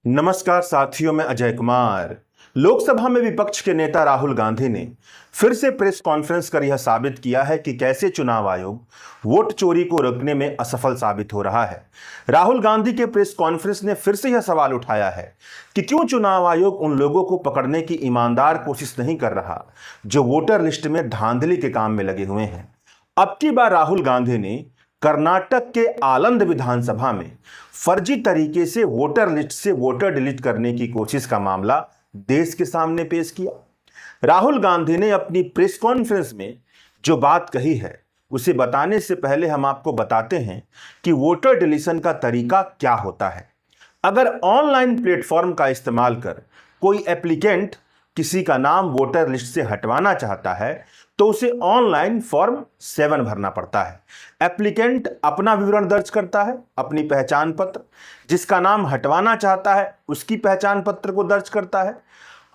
नमस्कार साथियों, मैं अजय कुमार। लोकसभा में विपक्ष के नेता राहुल गांधी ने फिर से प्रेस कॉन्फ्रेंस कर यह साबित किया है कि कैसे चुनाव आयोग वोट चोरी को रोकने में असफल साबित हो रहा है। राहुल गांधी के प्रेस कॉन्फ्रेंस ने फिर से यह सवाल उठाया है कि क्यों चुनाव आयोग उन लोगों को पकड़ने की ईमानदार कोशिश नहीं कर रहा जो वोटर लिस्ट में धांधली के काम में लगे हुए हैं। अब की बार राहुल गांधी ने कर्नाटक के आलंद विधानसभा में फर्जी तरीके से वोटर लिस्ट से वोटर डिलीट करने की कोशिश का मामला देश के सामने पेश किया। राहुल गांधी ने अपनी प्रेस कॉन्फ्रेंस में जो बात कही है उसे बताने से पहले हम आपको बताते हैं कि वोटर डिलीशन का तरीका क्या होता है। अगर ऑनलाइन प्लेटफॉर्म का इस्तेमाल कर कोई एप्लीकेंट किसी का नाम वोटर लिस्ट से हटवाना चाहता है तो उसे ऑनलाइन फॉर्म 7 भरना पड़ता है। एप्लीकेंट अपना विवरण दर्ज करता है, अपनी पहचान पत्र, जिसका नाम हटवाना चाहता है उसकी पहचान पत्र को दर्ज करता है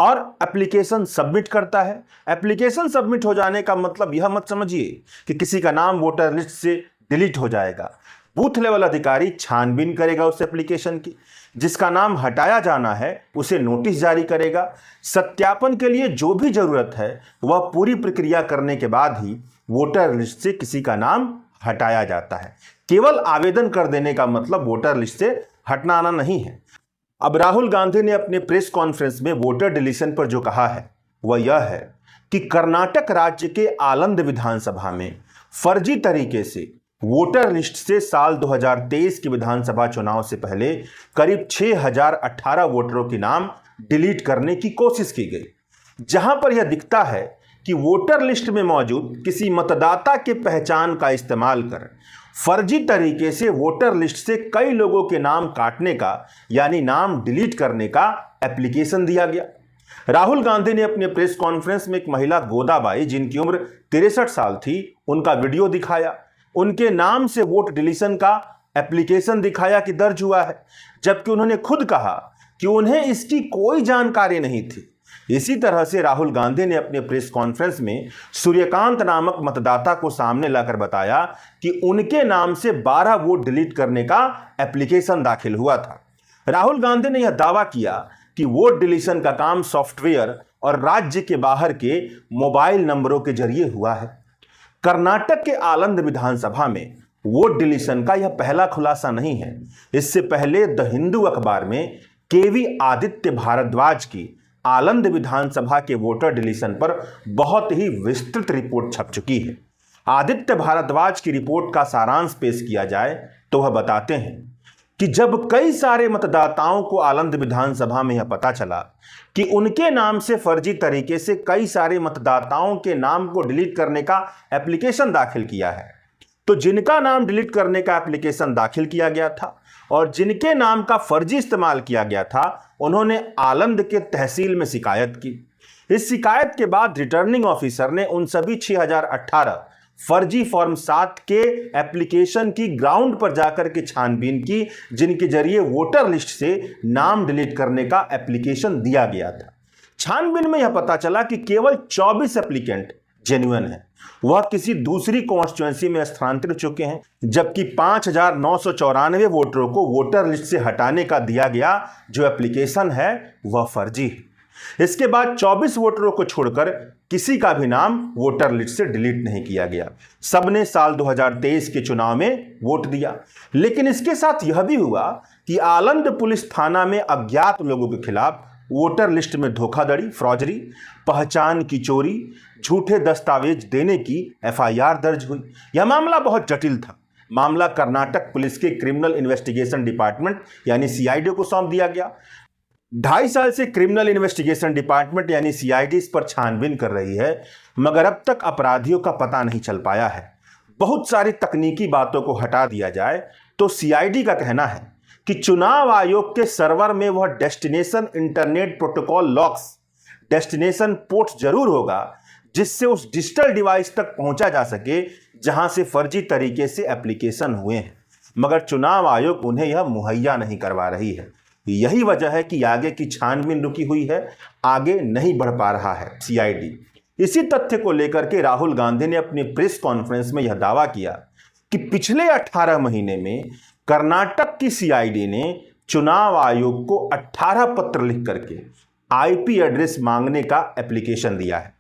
और एप्लीकेशन सबमिट करता है। एप्लीकेशन सबमिट हो जाने का मतलब यह मत समझिए कि किसी का नाम वोटर लिस्ट से डिलीट हो जाएगा। बूथ लेवल अधिकारी छानबीन करेगा उस एप्लीकेशन की, जिसका नाम हटाया जाना है उसे नोटिस जारी करेगा। सत्यापन के लिए जो भी जरूरत है वह पूरी प्रक्रिया करने के बाद ही वोटर लिस्ट से किसी का नाम हटाया जाता है। केवल आवेदन कर देने का मतलब वोटर लिस्ट से हटना आना नहीं है। अब राहुल गांधी ने अपने प्रेस कॉन्फ्रेंस में वोटर डिलीशन पर जो कहा है वह यह है कि कर्नाटक राज्य के आलंद विधानसभा में फर्जी तरीके से वोटर लिस्ट से साल 2023 के विधानसभा चुनाव से पहले करीब 6018 वोटरों के नाम डिलीट करने की कोशिश की गई, जहां पर यह दिखता है कि वोटर लिस्ट में मौजूद किसी मतदाता के पहचान का इस्तेमाल कर फर्जी तरीके से वोटर लिस्ट से कई लोगों के नाम काटने का यानी नाम डिलीट करने का एप्लीकेशन दिया गया। राहुल गांधी ने अपने प्रेस कॉन्फ्रेंस में एक महिला गोदाबाई जिनकी उम्र 63 साल थी उनका वीडियो दिखाया। उनके नाम से वोट डिलीशन का एप्लीकेशन दिखाया कि दर्ज हुआ है, जबकि उन्होंने खुद कहा कि उन्हें इसकी कोई जानकारी नहीं थी। इसी तरह से राहुल गांधी ने अपने प्रेस कॉन्फ्रेंस में सूर्यकांत नामक मतदाता को सामने लाकर बताया कि उनके नाम से 12 वोट डिलीट करने का एप्लीकेशन दाखिल हुआ था। राहुल गांधी ने यह दावा किया कि वोट डिलीशन का काम सॉफ्टवेयर और राज्य के बाहर के मोबाइल नंबरों के जरिए हुआ है। कर्नाटक के आलंद विधानसभा में वोट डिलीशन का यह पहला खुलासा नहीं है। इससे पहले द हिंदू अखबार में केवी आदित्य भारद्वाज की आलंद विधानसभा के वोटर डिलीशन पर बहुत ही विस्तृत रिपोर्ट छप चुकी है। आदित्य भारद्वाज की रिपोर्ट का सारांश पेश किया जाए तो वह बताते हैं कि जब कई सारे मतदाताओं को आलंद विधानसभा में यह पता चला कि उनके नाम से फर्जी तरीके से कई सारे मतदाताओं के नाम को डिलीट करने का एप्लीकेशन दाखिल किया है, तो जिनका नाम डिलीट करने का एप्लीकेशन दाखिल किया गया था और जिनके नाम का फर्जी इस्तेमाल किया गया था उन्होंने आलंद के तहसील में शिकायत की। इस शिकायत के बाद रिटर्निंग ऑफिसर ने उन सभी 6018 फर्जी फॉर्म 7 के एप्लीकेशन की ग्राउंड पर जाकर के छानबीन की, जिनके जरिए वोटर लिस्ट से नाम डिलीट करने का एप्लीकेशन दिया गया था। छानबीन में यह पता चला कि केवल 24 एप्लीकेंट जेन्युइन है, वह किसी दूसरी कॉन्स्टिट्यूएंसी में स्थानांतरित हो चुके हैं, जबकि 5994 वोटरों को वोटर लिस्ट से हटाने का दिया गया जो एप्लीकेशन है वह फर्जी है। इसके बाद 24 वोटरों को छोड़कर किसी का भी नाम वोटर लिस्ट से डिलीट नहीं किया गया। सबने साल 2023 के चुनाव में वोट दिया। लेकिन इसके साथ यह भी हुआ कि आलंद पुलिस थाना में अज्ञात लोगों के खिलाफ वोटर लिस्ट में धोखाधड़ी, फ्रॉजरी, पहचान की चोरी, झूठे दस्तावेज देने की एफआईआर दर्ज हुई। यह मामला बहुत जटिल था। मामला कर्नाटक पुलिस के क्रिमिनल इन्वेस्टिगेशन डिपार्टमेंट यानी सीआईडी को सौंप दिया गया। 2.5 साल से क्रिमिनल इन्वेस्टिगेशन डिपार्टमेंट यानी सीआईडी इस पर छानबीन कर रही है, मगर अब तक अपराधियों का पता नहीं चल पाया है। बहुत सारी तकनीकी बातों को हटा दिया जाए तो सीआईडी का कहना है कि चुनाव आयोग के सर्वर में वह destination internet protocol locks destination port जरूर होगा, जिससे उस डिजिटल डिवाइस तक पहुंचा जा सके जहां से फर्जी तरीके से एप्लीकेशन हुए हैं, मगर चुनाव आयोग उन्हें यह मुहैया नहीं करवा रही है। यही वजह है कि आगे की छानबीन रुकी हुई है, आगे नहीं बढ़ पा रहा है सीआईडी। इसी तथ्य को लेकर के राहुल गांधी ने अपनी प्रेस कॉन्फ्रेंस में यह दावा किया कि पिछले 18 महीने में कर्नाटक की सीआईडी ने चुनाव आयोग को 18 पत्र लिख करके आईपी एड्रेस मांगने का एप्लीकेशन दिया है,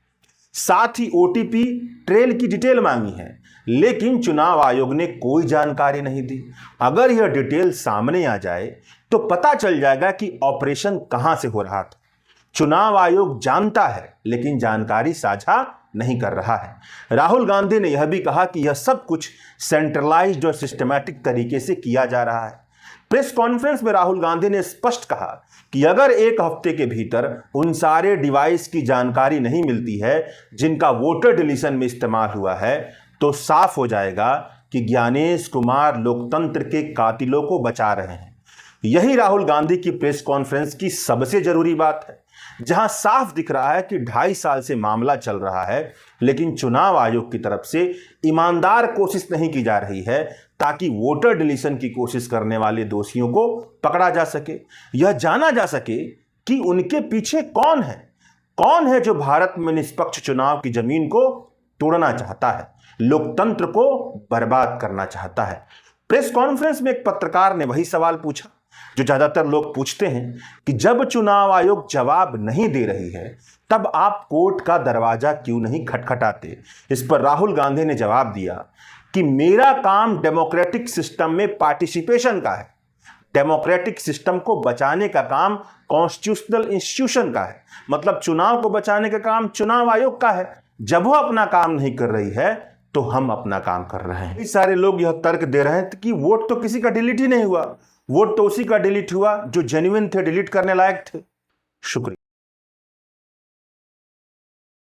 साथ ही ओटीपी ट्रेल की डिटेल मांगी है, लेकिन चुनाव आयोग ने कोई जानकारी नहीं दी। अगर यह डिटेल सामने आ जाए तो पता चल जाएगा कि ऑपरेशन कहां से हो रहा था। चुनाव आयोग जानता है लेकिन जानकारी साझा नहीं कर रहा है। राहुल गांधी ने यह भी कहा कि यह सब कुछ सेंट्रलाइज्ड और सिस्टमैटिक तरीके से किया जा रहा है। प्रेस कॉन्फ्रेंस में राहुल गांधी ने स्पष्ट कहा कि अगर एक हफ्ते के भीतर उन सारे डिवाइस की जानकारी नहीं मिलती है जिनका वोटर डिलीशन में इस्तेमाल हुआ है तो साफ हो जाएगा कि ज्ञानेश कुमार लोकतंत्र के कातिलों को बचा रहे हैं। यही राहुल गांधी की प्रेस कॉन्फ्रेंस की सबसे जरूरी बात है, जहां साफ दिख रहा है कि 2.5 साल से मामला चल रहा है लेकिन चुनाव आयोग की तरफ से ईमानदार कोशिश नहीं की जा रही है ताकि वोटर डिलीशन की कोशिश करने वाले दोषियों को पकड़ा जा सके, यह जाना जा सके कि उनके पीछे कौन है जो भारत में निष्पक्ष चुनाव की जमीन को तोड़ना चाहता है, लोकतंत्र को बर्बाद करना चाहता है। प्रेस कॉन्फ्रेंस में एक पत्रकार ने वही सवाल पूछा जो ज्यादातर लोग पूछते हैं कि जब चुनाव आयोग जवाब नहीं दे रही है तब आप कोर्ट का दरवाजा क्यों नहीं खटखटाते। इस पर राहुल गांधी ने जवाब दिया कि मेरा काम डेमोक्रेटिक सिस्टम में पार्टिसिपेशन का है, डेमोक्रेटिक सिस्टम को बचाने का काम कॉन्स्टिट्यूशनल इंस्टीट्यूशन का है, मतलब चुनाव को बचाने का काम चुनाव आयोग का है। जब वो अपना काम नहीं कर रही है तो हम अपना काम कर रहे हैं। सारे लोग यह तर्क दे रहे हैं कि वोट तो किसी का डिलीट ही नहीं हुआ, वोट तो उसी का डिलीट हुआ जो जेन्युइन थे, डिलीट करने लायक थे। शुक्रिया।